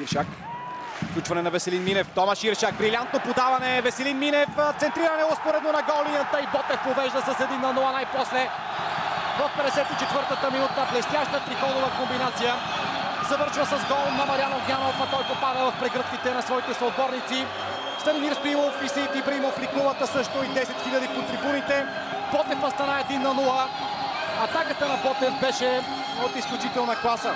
Иршак. Включване на Веселин Минев. Томаш Иршак. Брилянтно подаване. Веселин Минев. Центриране успоредно на гол линията и Ботев повежда с 1-0 най-после. В 54-та минута блестяща триходова комбинация. Завършва с гол на Мариан Огнянов, а той попада в прегръдките на своите съотборници. Станимир Стоилов и Сеид Ибраимов ликуват също и 10 000 по трибуните. Ботев стана 1-0. Атаката на Ботев беше от изключителна класа.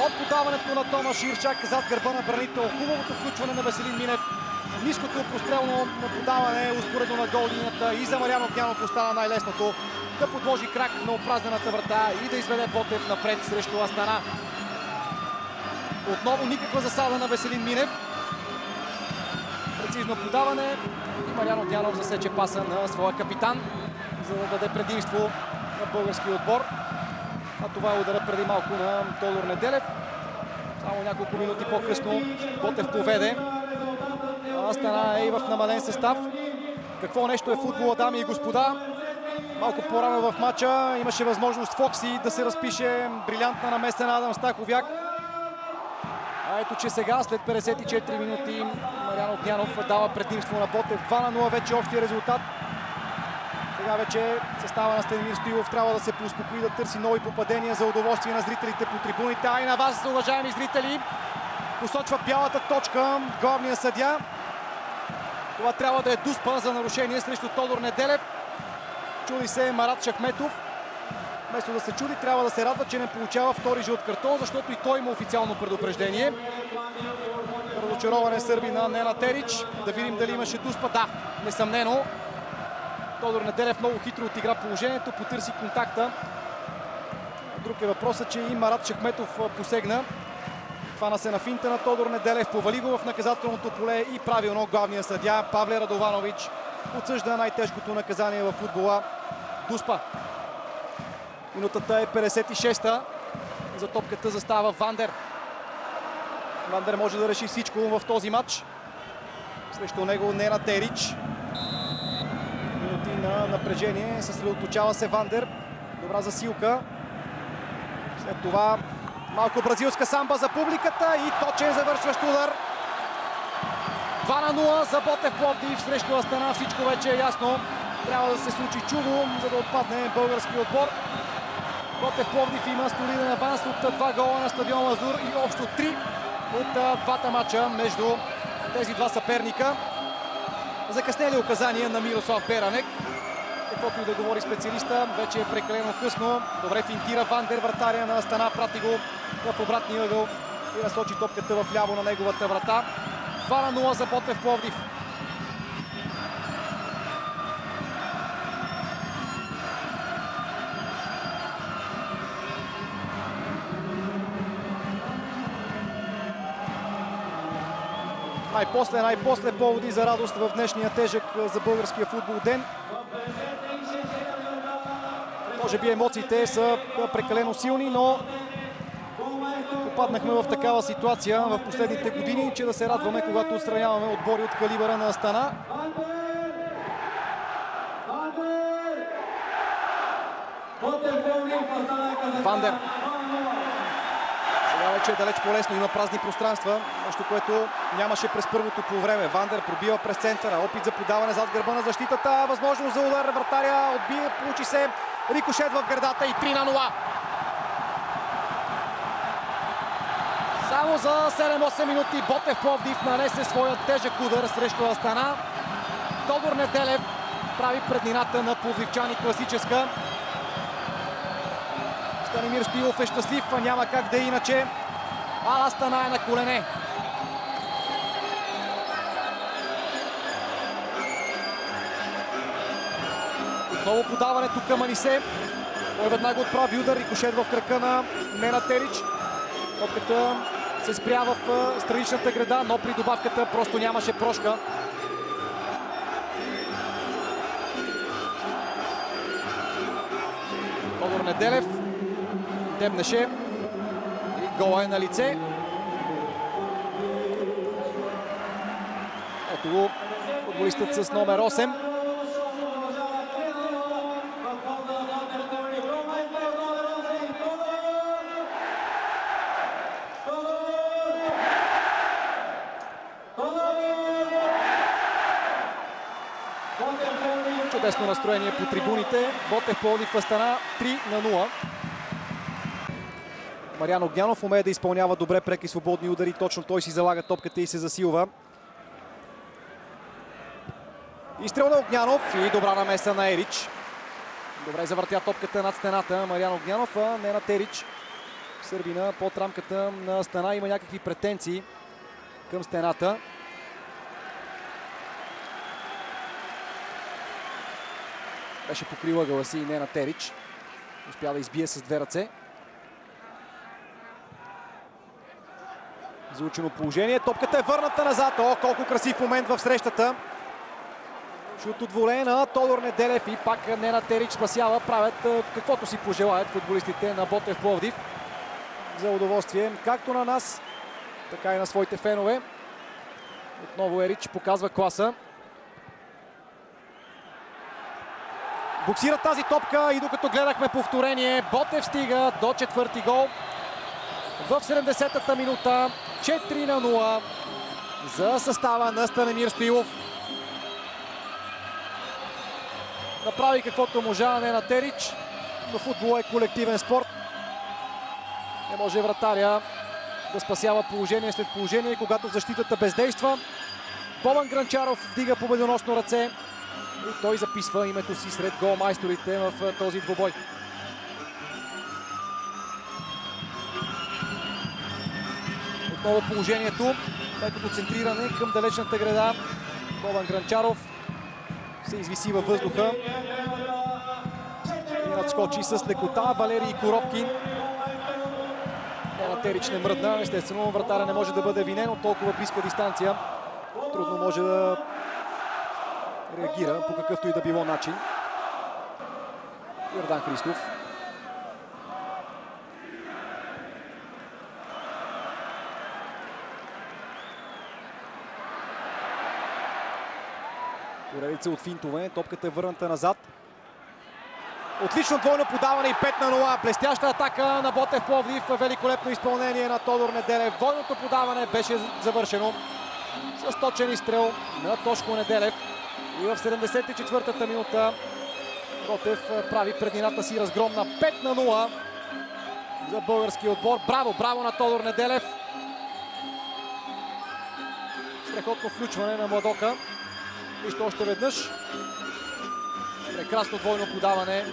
От подаването на Томаш Иршак зад гърба на бранител, хубавото включване на Веселин Минев, ниското прострелно подаване успоредно на гол линията и за Мариан Огнянов остана най-лесното да подложи крак на опразнената врата и да изведе Ботев напред срещу Астана. Отново никаква засада на Веселин Минев. Прецизно подаване и Мариан Огнянов засече паса на своя капитан, за да даде предимство на българския отбор. А това е удара преди малко на Тодор Неделев. Само няколко минути по-късно Ботев поведе. Астана е и в намален състав. Какво нещо е футбола, дами и господа. Малко по-рано в матча имаше възможност Фокси да се разпише. Брилянтна намеса на Адам Стаховяк. А ето, че сега, след 54 минути, Мариан Огнянов дава предимство на Ботев. 2-0 вече общия резултат. Сега вече състава на Станимир Стоилов трябва да се поуспокои, да търси нови попадения за удоволствие на зрителите по трибуните. А и на вас, уважаеми зрители, посочва бялата точка главния съдия. Това трябва да е Дуспа за нарушение срещу Тодор Неделев. Чуди се Марат Шахметов. Вместо да се чуди, трябва да се радва, че не получава втори жълт картон, защото и той има официално предупреждение. Разочароване сърбина Нена Терич. Да видим дали имаше Дуспа. Да, несъмнено. Тодор Неделев много хитро отигра положението, потърси контакта. Друг е въпросът, че и Марат Шахметов посегна. Хвана се на финта на Тодор Неделев, повали го в наказателното поле и правилно главния съдия Павле Радованович отсъжда най-тежкото наказание в футбола. Дуспа. Минутата е 56-та. За топката застава Вандер. Вандер може да реши всичко в този матч. Срещу него Нена Терич. Минути на напрежение. Съсредоточава се Вандер. Добра засилка. След това малко бразилска самба за публиката и точен завършващ удар. 2-0 за Ботев Пловдив срещу Астана. Всичко вече е ясно. Трябва да се случи чудо, за да отпадне български отбор. Ботев Пловдив има солиден аванс от 2 гола на стадион Лазур и общо 3 от двата матча между тези два съперника. Закъснели указания на Мирослав Беранек. Каквото и да говори специалиста, вече е прекалено късно. Добре финтира Вандер, вратаря на Астана, прати го в обратния ъгъл и насочи топката в ляво на неговата врата. 2-0 за Ботев Пловдив. Най-после поводи за радост в днешния тежък за българския футбол ден. Може би емоциите са прекалено силни, но попаднахме в такава ситуация в последните години, че да се радваме, когато отстраняваме отбори от калибъра на Астана. Вандер. Сега вече е далеч по-лесно, има празни пространства, нещо, което нямаше през първото по време. Вандер пробива през центъра, опит за подаване зад гърба на защитата, възможност за удар, вратаря отбие, получи се рикошет в гърдата и 3-0. Само за 7-8 минути Ботев Пловдив нанесе своя тежък удар срещу Астана. Тодор Неделев прави преднината на пловдивчани класическа. Станимир Стоилов е щастлив, а няма как да е иначе. А Астана е на колене. Отново подаването към Анисе. Той веднага отправи удар, рикошет в крака на Нена Терич. Топката се спря в страничната града, но при добавката просто нямаше прошка. Тодор Неделев дебнеше и гола е на лице. Ето го футболистът с номер 8. Чудесно настроение по трибуните. Ботев Пловдив Астана 3-0. Мариан Огнянов умее да изпълнява добре преки свободни удари. Точно той си залага топката и се засилва. Изстрел на Огнянов и добра намеса на Ерич. Добре завъртя топката над стената Мариан Огнянов, а не на Терич. Сърбина под рамката на Астана има някакви претенции към стената. Беше покрила ъгъла си и не на Терич. Успя да избие с две ръце. Заучено положение. Топката е върната назад. О, колко красив момент в срещата. Шут от воле на Тодор Неделев и пак Нена Терич спасява. Правят каквото си пожелаят футболистите на Ботев Пловдив. За удоволствие както на нас, така и на своите фенове. Отново Ерич показва класа. Боксира тази топка и докато гледахме повторение, Ботев стига до четвърти гол. В 70-та минута 4-0 за състава на Станимир Стоилов. Направи каквото можа Нена Терич, но футбол е колективен спорт. Не може вратаря да спасява положение след положение, когато защитата бездейства. Бобан Гранчаров вдига победоносно ръце и той записва името си сред голмайсторите в този двубой. Отново положението, като центриране към далечната града. Бобан Гранчаров се извиси във въздуха и надскочи с лекота. Валерий Коробкин. Нена Терич не мръдна. Естествено, вратаря не може да бъде винен от толкова близка дистанция. Трудно може да реагира по какъвто и да било начин. Йордан Христов. Поредица от финтове. Топката е върната назад. Отлично двойно подаване и 5-0. Блестяща атака на Ботев Пловдив. Великолепно изпълнение на Тодор Неделев. Двойното подаване беше завършено с точен изстрел на Тошко Неделев. И в 74-та минута Ботев прави преднината си разгромна 5-0 за българския отбор. Браво, браво на Тодор Неделев. Страхотно включване на Младока. Вижте още веднъж. Прекрасно двойно подаване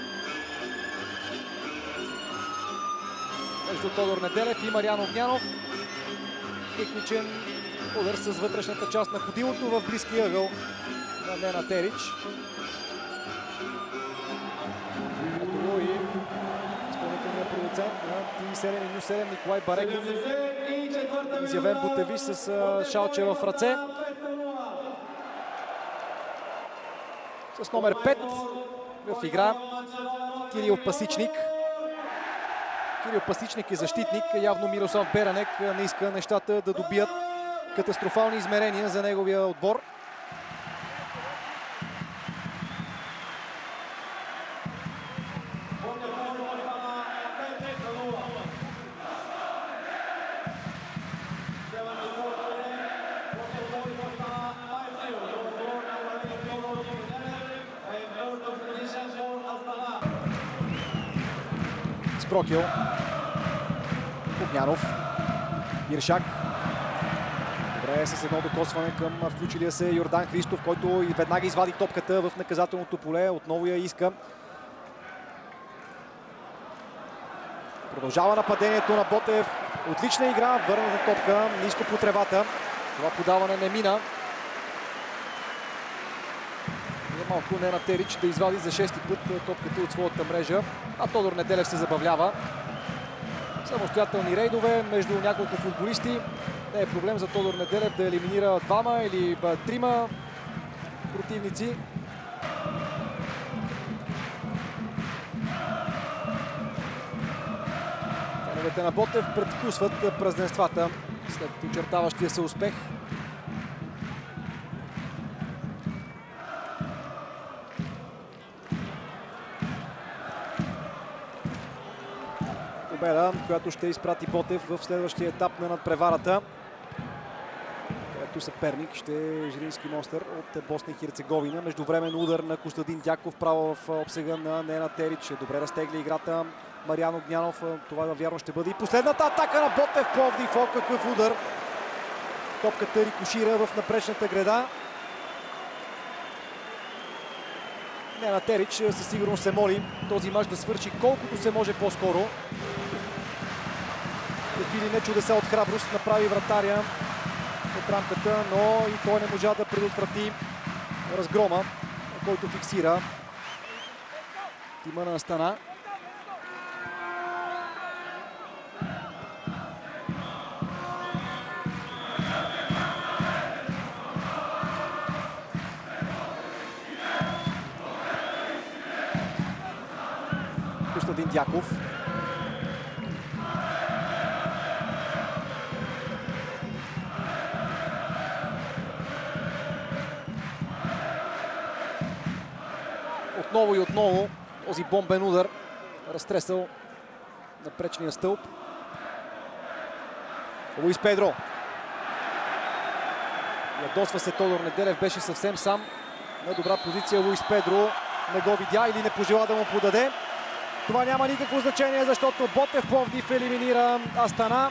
между Тодор Неделев и Мариан Огнянов. Техничен удар с вътрешната част на ходилото в близкия ъгъл на Нена Терич. Ето го и изпълнителният продуцент на TV7 Николай Бареков. Изявен Бутевиш с шалче в ръце. С номер 5 в игра Кирил Пасичник. Кирил Пасичник е защитник. Явно Мирослав Беранек не иска нещата да добият катастрофални измерения за неговия отбор. Спрокил. Огнянов. Иршак. Добре, с едно докосване към включилия се Йордан Христов, който и веднага извади топката в наказателното поле. Отново я иска. Продължава нападението на Ботев. Отлична игра. Върната топка ниско по тревата. Това подаване не мина. Малко Нена Терич да извади за 6-ти път топката от своята мрежа. А Тодор Неделев се забавлява. Самостоятелни рейдове между няколко футболисти. Не е проблем за Тодор Неделев да елиминира двама или трима противници. Феновете на Ботев предвкусват празненствата след очертаващия се успех. Победа, която ще изпрати Ботев в следващия етап на надпреварата, чийто съперник ще е Жилински Мостър от Босна и Херцеговина. Междувремен удар на Костадин Дяков, право в обсега на Нена Терич. Добре разтегли играта Мариан Огнянов. Това вярно ще бъде и последната атака на Ботев Пловдив. О, какъв удар! Топката рикошира в напречната града. Нена Терич със сигурност се моли този мач да свърши колкото се може по-скоро. Какви ли не чудеса от храброст направи вратаря от рамката, но и той не можа да предотврати разгрома, който фиксира тима на Астана. Костадин Дяков. Отново и отново този бомбен удар, разтресал напречния стълб. Луис Педро. Ядосва се Тодор Неделев, беше съвсем сам. На добра позиция Луис Педро не го видя или не пожела да му подаде. Това няма никакво значение, защото Ботев Пловдив елиминира Астана.